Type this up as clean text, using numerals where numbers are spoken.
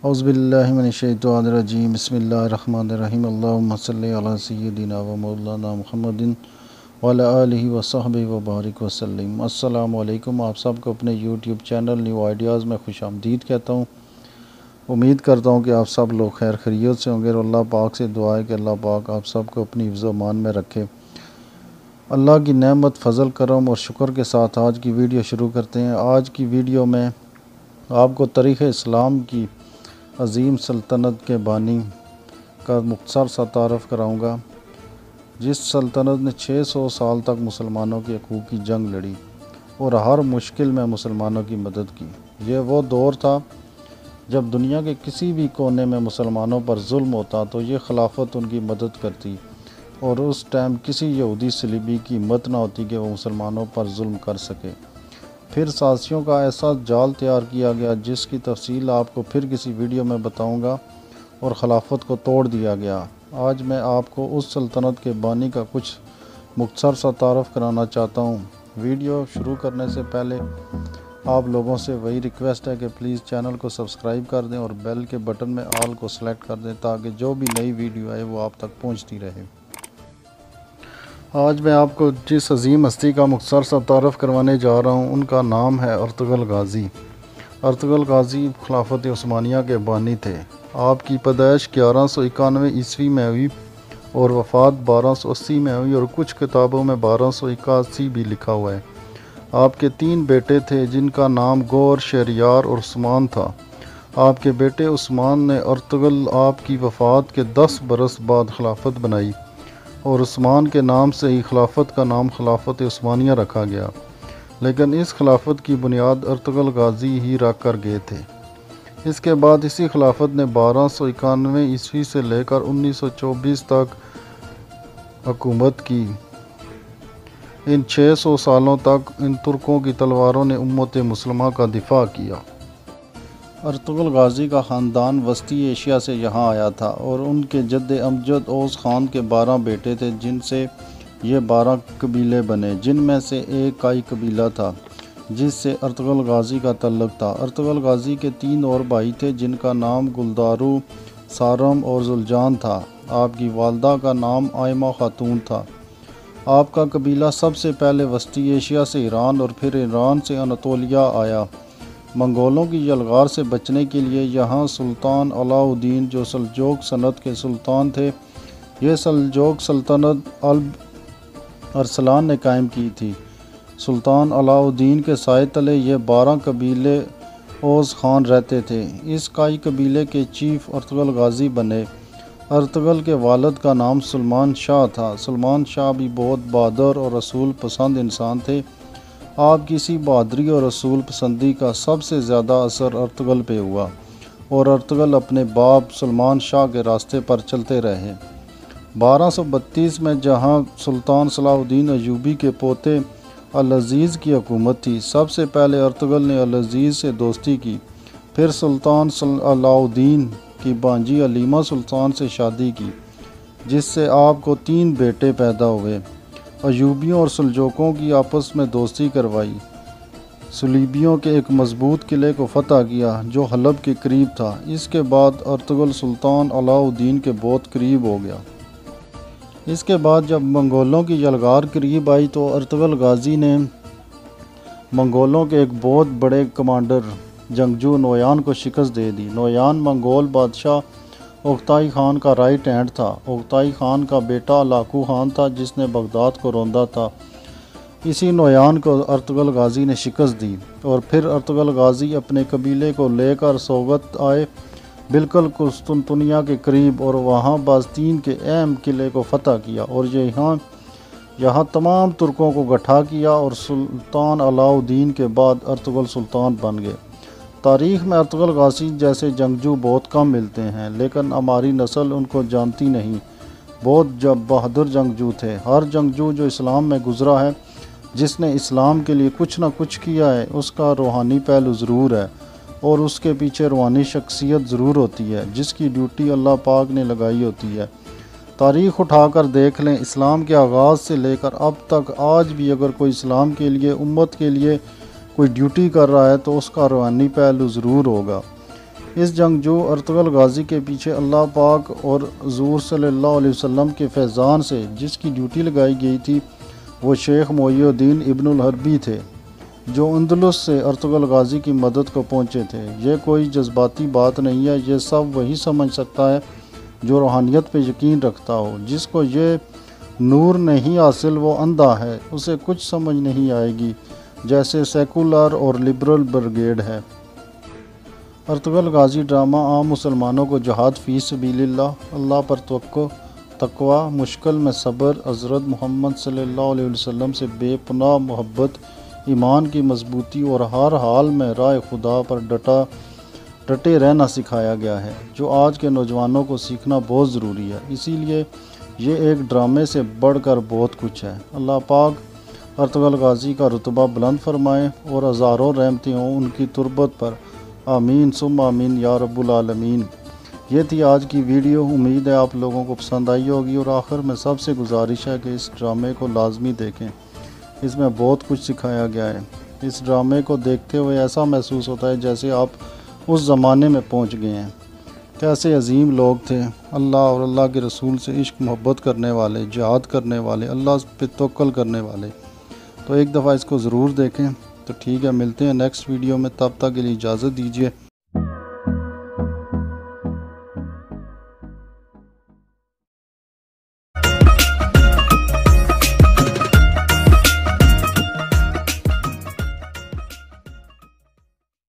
اعوذ باللہ من الشیطان الرجیم بسم اللہ الرحمن الرحیم اللہم صلی علی سیدنا و مولانا محمد وعلی آلہ وصحبہ وبارک وسلم۔ السلام علیکم، آپ سب کو اپنے یوٹیوب چینل نیو آئیڈیاز میں خوش آمدید کہتا ہوں۔ امید کرتا ہوں کہ آپ سب لوگ خیر خیریت سے ہوں گے، اور اللہ پاک سے دعا ہے کہ اللہ پاک آپ سب کو اپنی حفظ و امان میں رکھے۔ اللہ کی نعمت، فضل، کرم اور شکر کے ساتھ آج کی ویڈیو شروع کرتے ہیں۔ آج کی ویڈیو میں آپ کو تاریخ اسلام کی عظیم سلطنت کے بانی کا مختصر سا تعارف کراؤں گا، جس سلطنت نے 600 سال تک مسلمانوں کی حقوق کی جنگ لڑی اور ہر مشکل میں مسلمانوں کی مدد کی۔ یہ وہ دور تھا جب دنیا کے کسی بھی کونے میں مسلمانوں پر ظلم ہوتا تو یہ خلافت ان کی مدد کرتی، اور اس ٹائم کسی یہودی صلیبی کی ہمت نہ ہوتی کہ وہ مسلمانوں پر ظلم کر سکے۔ پھر سازشوں کا ایسا جال تیار کیا گیا جس کی تفصیل آپ کو پھر کسی ویڈیو میں بتاؤں گا، اور خلافت کو توڑ دیا گیا۔ آج میں آپ کو اس سلطنت کے بانی کا کچھ مختصر سا تعارف کرانا چاہتا ہوں۔ ویڈیو شروع کرنے سے پہلے آپ لوگوں سے وہی ریکویسٹ ہے کہ پلیز چینل کو سبسکرائب کر دیں اور بیل کے بٹن میں آل کو سلیکٹ کر دیں تاکہ جو بھی نئی ویڈیو آئے وہ آپ تک پہنچتی رہے۔ آج میں آپ کو جس عظیم ہستی کا مختصر سا تعارف کروانے جا رہا ہوں ان کا نام ہے ارطغرل غازی۔ ارطغرل غازی خلافت عثمانیہ کے بانی تھے۔ آپ کی پیدائش 1191 عیسوی میں ہوئی اور وفات 1280 میں ہوئی، اور کچھ کتابوں میں 1281 بھی لکھا ہوا ہے۔ آپ کے 3 بیٹے تھے جن کا نام گور، شہریار اور عثمان تھا۔ آپ کے بیٹے عثمان نے ارطغرل آپ کی وفات کے 10 برس بعد خلافت بنائی، اور عثمان کے نام سے ہی خلافت کا نام خلافت عثمانیہ رکھا گیا، لیکن اس خلافت کی بنیاد ارطغرل غازی ہی رکھ کر گئے تھے۔ اس کے بعد اسی خلافت نے 1291 عیسوی سے لے کر 1924 تک حکومت کی۔ ان 600 سالوں تک ان ترکوں کی تلواروں نے امت مسلمہ کا دفاع کیا۔ ارطغرل غازی کا خاندان وسطی ایشیا سے یہاں آیا تھا، اور ان کے جد امجد اوس خان کے 12 بیٹے تھے جن سے یہ 12 قبیلے بنے، جن میں سے ایک کائی قبیلہ تھا جس سے ارطغرل غازی کا تعلق تھا۔ ارطغرل غازی کے 3 اور بھائی تھے جن کا نام گلدارو، سارم اور زلجان تھا۔ آپ کی والدہ کا نام آئمہ خاتون تھا۔ آپ کا قبیلہ سب سے پہلے وسطی ایشیا سے ایران اور پھر ایران سے اناطولیہ آیا۔ منگولوں کی یلغار سے بچنے کے لیے یہاں سلطان علاء الدین جو سلجوق سلطنت کے سلطان تھے، یہ سلجوق سلطنت ارسلان نے قائم کی تھی۔ سلطان علاء الدین کے سائے تلے یہ 12 قبیلے اوس خان رہتے تھے۔ اس کائی قبیلے کے چیف ارطغرل غازی بنے۔ ارطغرل کے والد کا نام سلمان شاہ تھا۔ سلمان شاہ بھی بہت بہادر اور رسول پسند انسان تھے۔ آپ کی اسی بہادری اور رسول پسندی کا سب سے زیادہ اثر ارطغرل پہ ہوا، اور ارطغرل اپنے باپ سلمان شاہ کے راستے پر چلتے رہے۔ 1232 میں جہاں سلطان صلاح الدین ایوبی کے پوتے العزیز کی حکومت تھی، سب سے پہلے ارطغرل نے العزیز سے دوستی کی، پھر سلطان علاء الدین کی بانجی علیمہ سلطان سے شادی کی، جس سے آپ کو 3 بیٹے پیدا ہوئے۔ ایوبیوں اور سلجوقوں کی آپس میں دوستی کروائی، صلیبیوں کے ایک مضبوط قلعے کو فتح کیا جو حلب کے قریب تھا۔ اس کے بعد ارطغرل سلطان علاء الدین کے بہت قریب ہو گیا۔ اس کے بعد جب منگولوں کی یلغار قریب آئی تو ارطغرل غازی نے منگولوں کے ایک بہت بڑے کمانڈر جنگجو نویان کو شکست دے دی۔ نویان منگول بادشاہ اوغتائی خان کا رائٹ ہینڈ تھا۔ اوغتائی خان کا بیٹا لاکو خان تھا جس نے بغداد کو روندا تھا۔ اسی نویان کو ارطغرل غازی نے شکست دی، اور پھر ارطغرل غازی اپنے قبیلے کو لے کر سوگت آئے، بالکل قسطنطنیہ کے قریب، اور وہاں بازطین کے اہم قلعے کو فتح کیا، اور یہاں تمام ترکوں کو گٹھا کیا، اور سلطان علاء الدین کے بعد ارطغرل سلطان بن گئے۔ تاریخ میں ارطغرل غازی جیسے جنگجو بہت کم ملتے ہیں، لیکن ہماری نسل ان کو جانتی نہیں۔ بہت بہادر جنگجو تھے۔ ہر جنگجو جو اسلام میں گزرا ہے، جس نے اسلام کے لیے کچھ نہ کچھ کیا ہے، اس کا روحانی پہلو ضرور ہے، اور اس کے پیچھے روحانی شخصیت ضرور ہوتی ہے جس کی ڈیوٹی اللہ پاک نے لگائی ہوتی ہے۔ تاریخ اٹھا کر دیکھ لیں، اسلام کے آغاز سے لے کر اب تک آج بھی اگر کوئی اسلام کے لیے، امت کے لیے کوئی ڈیوٹی کر رہا ہے تو اس کا روحانی پہلو ضرور ہوگا۔ اس جنگجو ارطغرل غازی کے پیچھے اللہ پاک اور حضور صلی اللہ علیہ وسلم کے فیضان سے جس کی ڈیوٹی لگائی گئی تھی وہ شیخ محی الدین ابن العربی تھے، جو اندلس سے ارطغرل غازی کی مدد کو پہنچے تھے۔ یہ کوئی جذباتی بات نہیں ہے، یہ سب وہی سمجھ سکتا ہے جو روحانیت پہ یقین رکھتا ہو۔ جس کو یہ نور نہیں حاصل وہ اندھا ہے، اسے کچھ سمجھ نہیں آئے گی، جیسے سیکولر اور لبرل بریگیڈ ہے۔ ارطغرل غازی ڈرامہ عام مسلمانوں کو جہاد فی سبیل اللہ پر تقوی، مشکل میں صبر، حضرت محمد صلی اللہ علیہ وسلم سے بے پناہ محبت، ایمان کی مضبوطی اور ہر حال میں راہ خدا پر ڈٹے رہنا سکھایا گیا ہے، جو آج کے نوجوانوں کو سیکھنا بہت ضروری ہے۔ اسی لیے یہ ایک ڈرامے سے بڑھ کر بہت کچھ ہے۔ اللہ پاک ارطغرل غازی کا رتبہ بلند فرمائے اور ہزاروں رحمتیں ہوں ان کی تربت پر، آمین ثم آمین یا رب العالمین۔ یہ تھی آج کی ویڈیو، امید ہے آپ لوگوں کو پسند آئی ہوگی، اور آخر میں سب سے گزارش ہے کہ اس ڈرامے کو لازمی دیکھیں، اس میں بہت کچھ سکھایا گیا ہے۔ اس ڈرامے کو دیکھتے ہوئے ایسا محسوس ہوتا ہے جیسے آپ اس زمانے میں پہنچ گئے ہیں، کیسے عظیم لوگ تھے، اللہ اور اللہ کے رسول سے عشق محبت کرنے والے، جہاد کرنے والے، اللہ پہ توکل کرنے والے۔ تو ایک دفعہ اس کو ضرور دیکھیں۔ تو ٹھیک ہے، ملتے ہیں نیکسٹ ویڈیو میں، تب تک کے لیے اجازت دیجیے۔